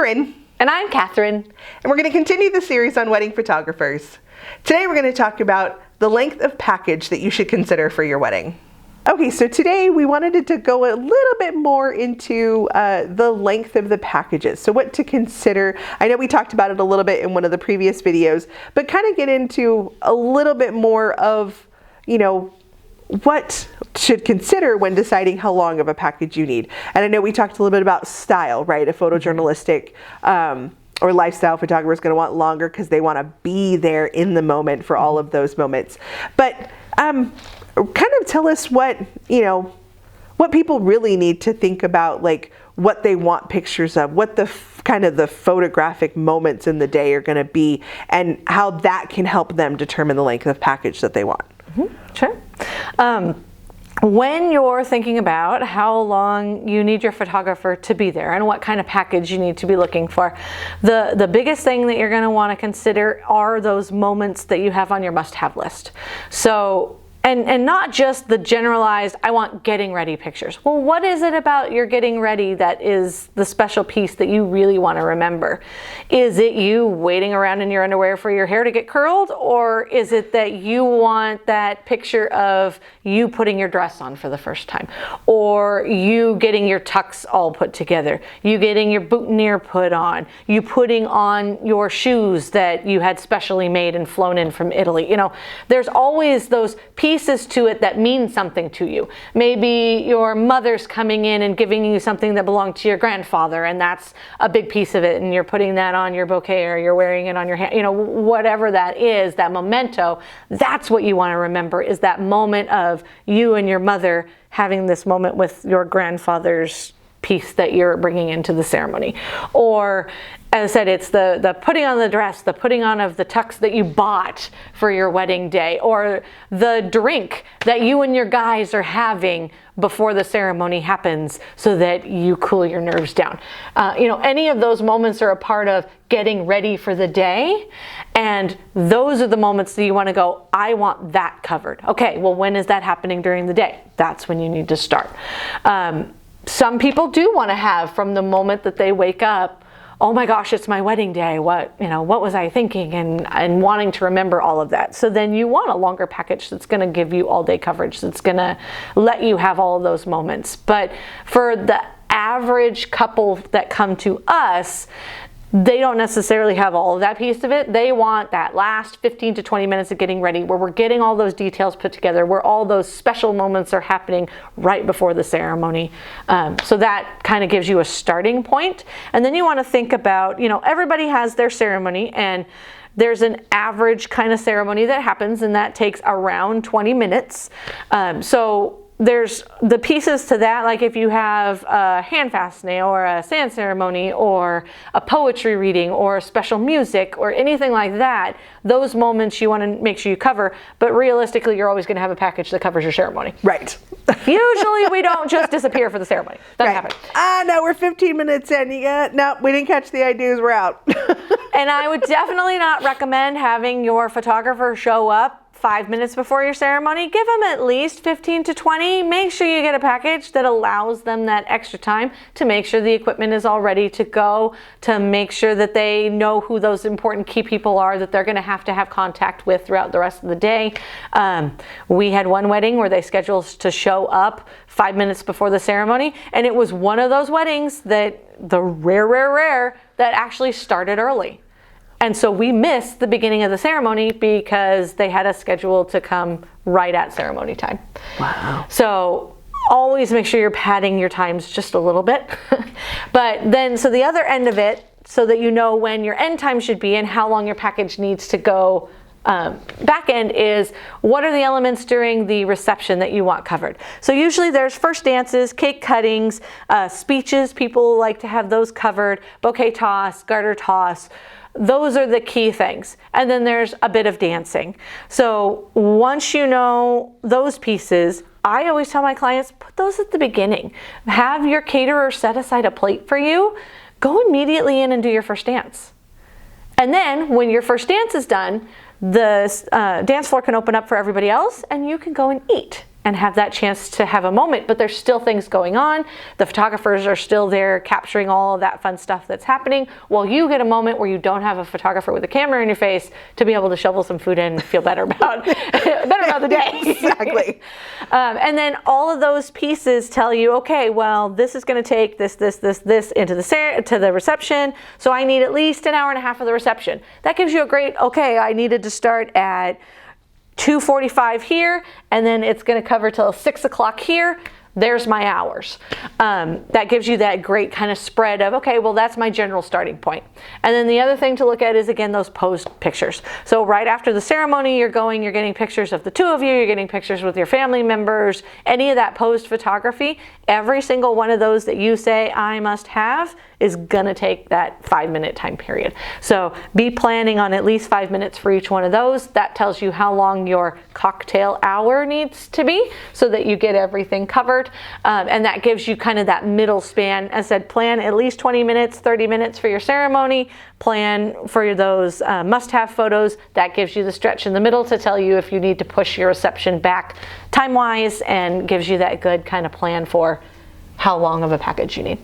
Karin. And I'm Kathryn. And we're going to continue the series on wedding photographers. Today we're going to talk about the length of package that you should consider for your wedding. Okay, so today we wanted to go a little bit more into the length of the packages. So what to consider. I know we talked about it a little bit in one of the previous videos, but kind of get into a little bit more of, what should consider when deciding how long of a package you need. And I know we talked a little bit about style, right? A photojournalistic or lifestyle photographer is going to want longer because they want to be there in the moment for all of those moments. But kind of tell us what people really need to think about, like what they want pictures of, what the kind of the photographic moments in the day are going to be, and how that can help them determine the length of package that they want. Sure. When you're thinking about how long you need your photographer to be there and what kind of package you need to be looking for, the biggest thing that you're going to want to consider are those moments that you have on your must-have list. So, and not just the generalized, I want getting ready pictures. Well, what is it about your getting ready that is the special piece that you really want to remember? Is it you waiting around in your underwear for your hair to get curled? Or is it that you want that picture of you putting your dress on for the first time? Or you getting your tux all put together? You getting your boutonniere put on? You putting on your shoes that you had specially made and flown in from Italy? There's always those pieces to it that mean something to you. Maybe your mother's coming in and giving you something that belonged to your grandfather, and that's a big piece of it, and you're putting that on your bouquet or you're wearing it on your hand. Whatever that is, that memento, that's what you want to remember, is that moment of you and your mother having this moment with your grandfather's piece that you're bringing into the ceremony. Or, as I said, it's the putting on the dress, the putting on of the tux that you bought for your wedding day, or the drink that you and your guys are having before the ceremony happens so that you cool your nerves down. Any of those moments are a part of getting ready for the day, and those are the moments that you want to go, I want that covered. Okay, well, when is that happening during the day? That's when you need to start. Some people do want to have, from the moment that they wake up, oh my gosh, it's my wedding day. What was I thinking? And wanting to remember all of that. So then you want a longer package that's going to give you all day coverage, that's going to let you have all of those moments. But for the average couple that come to us, they don't necessarily have all of that piece of it. They want that last 15 to 20 minutes of getting ready, where we're getting all those details put together, where all those special moments are happening right before the ceremony. So that kind of gives you a starting point. And then you want to think about, everybody has their ceremony, and there's an average kind of ceremony that happens, and that takes around 20 minutes. So there's the pieces to that, like if you have a hand fastening or a sand ceremony or a poetry reading or special music or anything like that, those moments you want to make sure you cover, but realistically you're always going to have a package that covers your ceremony. Right. Usually we don't just disappear for the ceremony. Doesn't happen. No, we're 15 minutes in. No, we didn't catch the ideas, we're out. And I would definitely not recommend having your photographer show up 5 minutes before your ceremony. Give them at least 15 to 20. Make sure you get a package that allows them that extra time to make sure the equipment is all ready to go, to make sure that they know who those important key people are that they're going to have contact with throughout the rest of the day. We had one wedding where they scheduled to show up 5 minutes before the ceremony, and it was one of those weddings that the rare that actually started early. And so we missed the beginning of the ceremony because they had us scheduled to come right at ceremony time. Wow. So always make sure you're padding your times just a little bit. But then, so the other end of it, so that you know when your end time should be and how long your package needs to go, back end is, what are the elements during the reception that you want covered? So usually there's first dances, cake cuttings, speeches. People like to have those covered, bouquet toss, garter toss. Those are the key things. And then there's a bit of dancing. So once you know those pieces, I always tell my clients, put those at the beginning. Have your caterer set aside a plate for you. Go immediately in and do your first dance. And then when your first dance is done, the dance floor can open up for everybody else and you can go and eat. and have that chance to have a moment, but there's still things going on. The photographers are still there capturing all of that fun stuff that's happening, while you get a moment where you don't have a photographer with a camera in your face to be able to shovel some food in and feel better about the day. Exactly. And then all of those pieces tell you, okay, well, this is going to take this into the reception, so I need at least an hour and a half of the reception. That gives you a great, okay, I needed to start at 2:45 here, and then it's going to cover till 6 o'clock here. There's my hours. That gives you that great kind of spread of, okay, well, that's my general starting point. And then the other thing to look at is, again, those posed pictures. So right after the ceremony, you're getting pictures of the two of you, you're getting pictures with your family members, any of that posed photography. Every single one of those that you say, I must have, is gonna take that 5-minute time period. So be planning on at least 5 minutes for each one of those. That tells you how long your cocktail hour needs to be so that you get everything covered. And that gives you kind of that middle span. As I said, plan at least 20 minutes, 30 minutes for your ceremony. Plan for those must-have photos. That gives you the stretch in the middle to tell you if you need to push your reception back time-wise, and gives you that good kind of plan for how long of a package you need.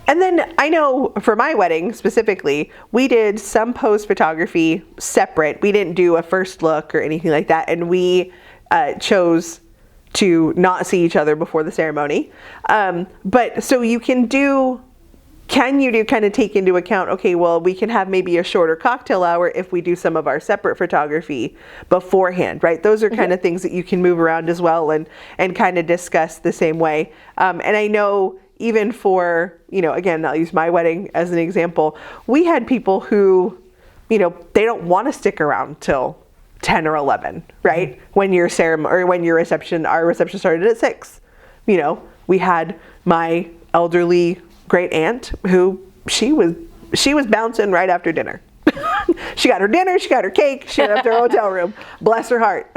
And then I know for my wedding specifically, we did some post photography separate. We didn't do a first look or anything like that. And we chose to not see each other before the ceremony. But so you can do kind of take into account, okay, well, we can have maybe a shorter cocktail hour if we do some of our separate photography beforehand, right? Those are kind of things that you can move around as well and kind of discuss the same way. And I know even for, again, I'll use my wedding as an example. We had people who, they don't want to stick around till 10 or 11, right? When your ceremony or when your reception, our reception started at 6. We had my elderly great aunt who she was bouncing right after dinner. She got her dinner, she got her cake, she left her hotel room. Bless her heart.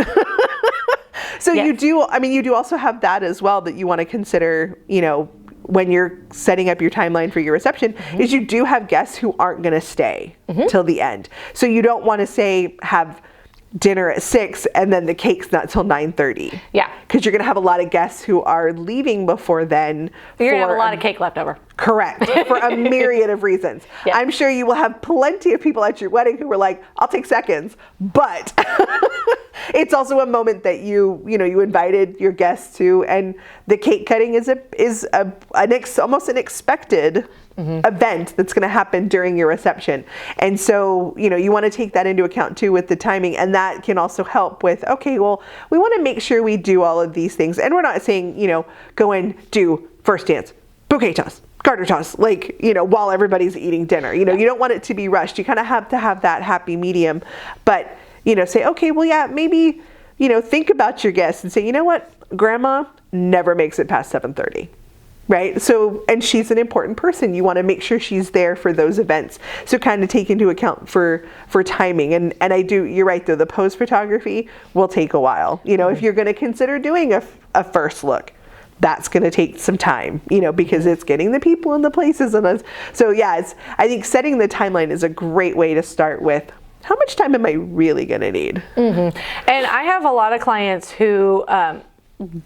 So yes. You do also have that as well that you want to consider, when you're setting up your timeline for your reception, is you do have guests who aren't going to stay till the end. So you don't want to say have dinner at 6 and then the cake's not till 9:30. Yeah. Because you're going to have a lot of guests who are leaving before then. You're going to have a lot of cake left over. Correct. For a myriad of reasons. Yeah. I'm sure you will have plenty of people at your wedding who were like, I'll take seconds. But it's also a moment that you invited your guests to, and the cake cutting is almost an expected event that's going to happen during your reception. And so, you want to take that into account too with the timing, and that can also help with, okay, well, we want to make sure we do all of these things. And we're not saying, go and do first dance, bouquet toss, garter toss, while everybody's eating dinner. You don't want it to be rushed. You kind of have to have that happy medium, but, say, okay, well, yeah, maybe, think about your guests and say, you know what, grandma never makes it past 7:30. Right? So, and she's an important person. You want to make sure she's there for those events. So kind of take into account for timing. And you're right though, the post photography will take a while. If you're going to consider doing a first look, that's going to take some time, because it's getting the people in the places. So yeah, I think setting the timeline is a great way to start with, how much time am I really going to need? And I have a lot of clients who,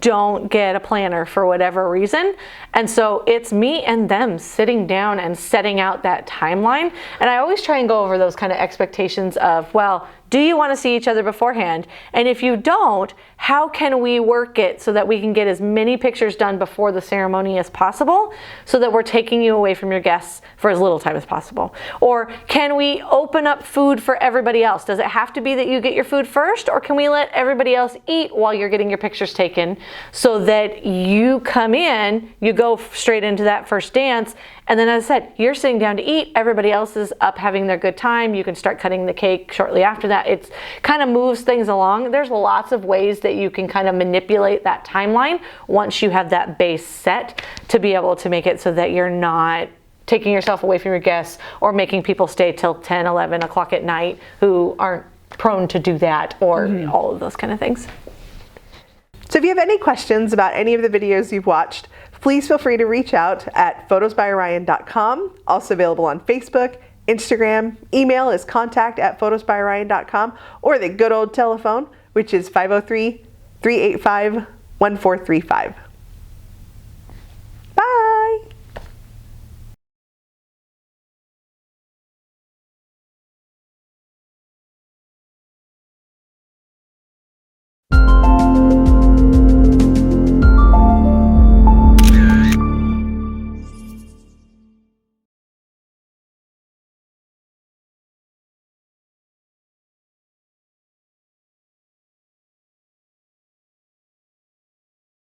don't get a planner for whatever reason. And so it's me and them sitting down and setting out that timeline. And I always try and go over those kind of expectations of, well, do you want to see each other beforehand? And if you don't, how can we work it so that we can get as many pictures done before the ceremony as possible, so that we're taking you away from your guests for as little time as possible? Or can we open up food for everybody else? Does it have to be that you get your food first, or can we let everybody else eat while you're getting your pictures taken, so that you come in, you go straight into that first dance, and then as I said, you're sitting down to eat, everybody else is up having their good time, you can start cutting the cake shortly after that. It kind of moves things along. There's lots of ways that you can kind of manipulate that timeline once you have that base set, to be able to make it so that you're not taking yourself away from your guests or making people stay till 10, 11 o'clock at night who aren't prone to do that, or all of those kind of things. So if you have any questions about any of the videos you've watched, please feel free to reach out at photosbyorion.com, also available on Facebook, Instagram. Email is contact@photosbyorion.com, or the good old telephone, which is 385-1435.